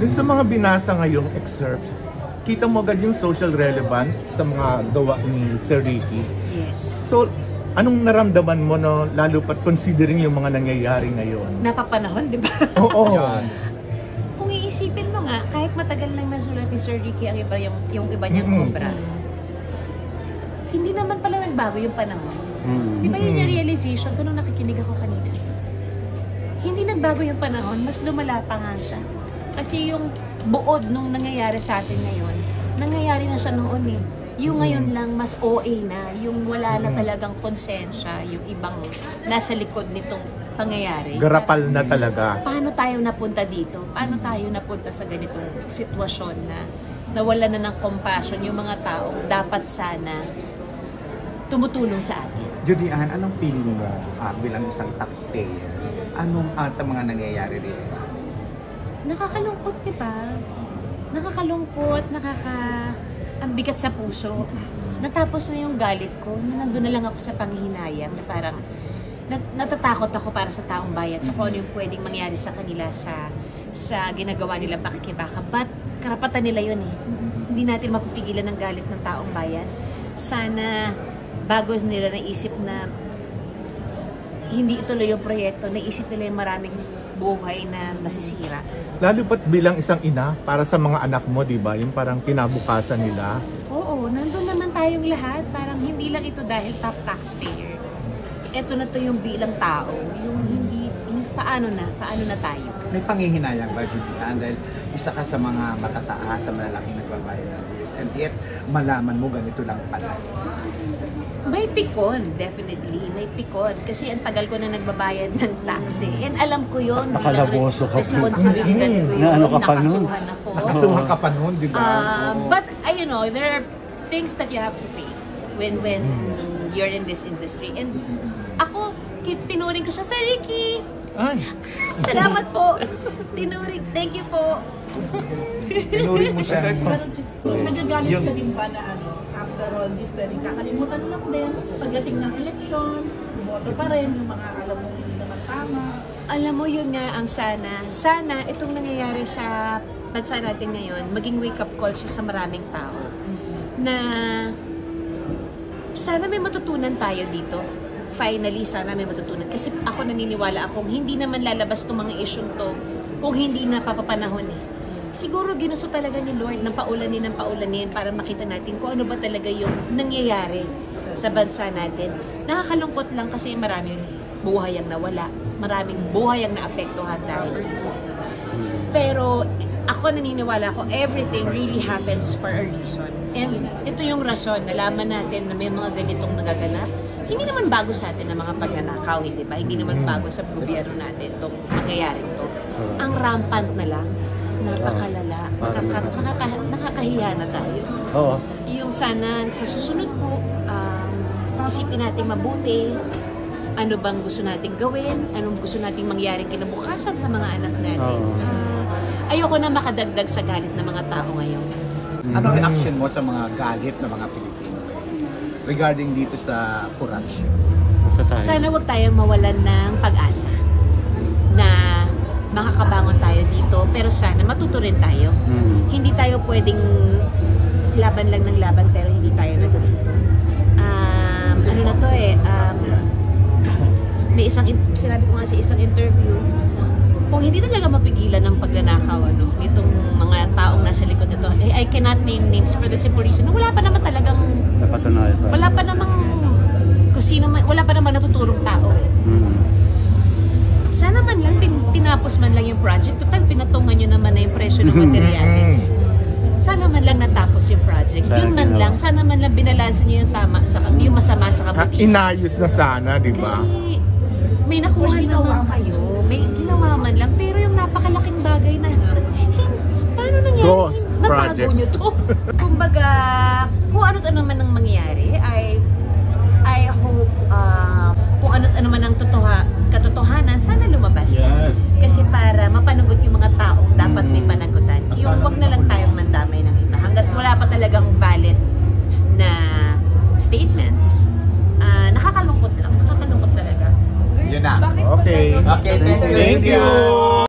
Dun sa mga binasa ngayong excerpts, kita mo agad yung social relevance sa mga gawa ni Sir Ricky. Yes. So, anong naramdaman mo, no, lalo pat considering yung mga nangyayari ngayon? Napapanahon, di ba? Oo. Kung iisipin mo nga, kahit matagal nang nasulat ni Sir Ricky ang iba, yung iba niyang obra, hindi naman pala nagbago yung panahon. Di ba yun yung realization ko nung nakikinig ako kanina? Hindi nagbago yung panahon, mas lumala pa nga siya. Kasi yung buod nung nangyayari sa atin ngayon, nangyayari na siya noon eh. Yung ngayon lang, mas OA na. Yung wala na talagang konsensya, yung ibang nasa likod nitong pangyayari. Garapal na talaga. Paano tayo napunta dito? Paano tayo napunta sa ganitong sitwasyon na nawala na ng compassion yung mga taong dapat sana tumutulong sa atin? Judy Ann, anong feeling mo bilang isang taxpayers? Anong sa mga nangyayari dito sa atin? Nakakalungkot, di ba? Nakakalungkot, ang bigat sa puso. Natapos na yung galit ko, nandun na lang ako sa panghihinayang na parang natatakot ako para sa taong bayan sa kung ano yung pwedeng mangyari sa kanila sa ginagawa nila pakikibaka. But karapatan nila yun eh. Hindi natin mapipigilan ng galit ng taong bayan. Sana bago nila naisip na hindi ituloy yung proyekto, naisip nila yung maraming buhay na masisira. Lalo pat bilang isang ina, para sa mga anak mo, di ba? Yung parang kinabukasan nila. Oo, nandun naman tayong lahat. Parang hindi lang ito dahil top taxpayer. Ito na to yung bilang tao. Yung hindi paano na tayo. May panghihinayang ba, Judy Ann? Dahil isa ka sa mga matataas, sa malalaking nagbabayad ng buwis. And yet, malaman mo ganito lang pala. May pikon, definitely. May pikon. Kasi ang tagal ko na nagbabayad ng tax eh. And alam ko yun, bilang responsibilidad ko yun. Nakasuhan ako. Nakasuhan ka pa noon, di ba? But, you know, there are things that you have to pay when you're in this industry. And ako, tinuring ko siya, Sir Ricky! Ay. Salamat po! Tinuring, thank you po! Tinuring mo siya. Nagagalit ka din ba na after all this, pwedeng kakalimutan lang din pagdating ng eleksyon, bumoto pa rin yung mga alam mo hindi naman tama. Alam mo yun nga ang sana itong nangyayari sa bansa natin ngayon, maging wake-up call siya sa maraming tao. Na sana may matutunan tayo dito. Finally, sana may matutunan. Kasi ako naniniwala akong hindi naman lalabas itong mga issue to kung hindi na papapanahon eh. Siguro ginusto talaga ni Lord ng paulanin para makita natin kung ano ba talaga yung nangyayari sa bansa natin. Nakakalungkot lang kasi maraming buhay ang nawala. Maraming buhay ang naapektuhan dahil dito. Pero ako naniniwala ko, everything really happens for a reason. And ito yung rason, nalaman natin na may mga ganitong nagaganap. Hindi naman bago sa atin ang mga pagnanakaw, hindi ba? Hindi naman bago sa gobyerno natin itong mangyayaring to. Ang rampant na lang, napakalala, nakakahiya na tayo. Oo. Yung sana sa susunod po, isipin natin mabuti, ano bang gusto nating gawin, anong gusto nating mangyari kinabukasan sa mga anak natin. Ayoko na makadagdag sa galit ng mga tao ngayon. Anong reaction mo sa mga galit ng mga Pilipino regarding dito sa corruption? Sana wag tayong mawalan ng pag-asa na makakabangon tayo dito, pero sana matuto rin tayo. Hindi tayo pwedeng laban lang ng laban pero hindi tayo natututo. Ano na to eh, may sinabi ko nga sa isang interview, kung hindi talaga mapigilan ng pagnanakaw nitong mga taong nasa likod nito, I cannot name names for the simple reason na wala pa naman talagang wala pa namang kung sino man, wala pa naman natuturong tao eh. Sana man lang tinapos man lang yung project. Total, pinatungan nyo naman na yung presyo ng materials. Sana man lang natapos yung project. Yun man lang, sana man lang binalansa nyo yung tama yung masama sa kabutihan. Inayos na sana, di ba? Kasi may nakuha naman kayo, may ginawa man lang, pero yung napakalaking bagay na paano nangyari? Ghost Natago projects. nyo to? Kumbaga, kung ano't ano man ang mangyari, I hope kung ano't ano man ang katotohanan, sana lumabas. Yes. Kasi para mapanagot yung mga taong dapat may panagutan. Yung wag na lang tayong mandamay ng iba. Hanggat wala pa talagang valid na statements, nakakalungkot lang. Nakakalungkot talaga. Yun na. Okay. Okay, thank you. Thank you.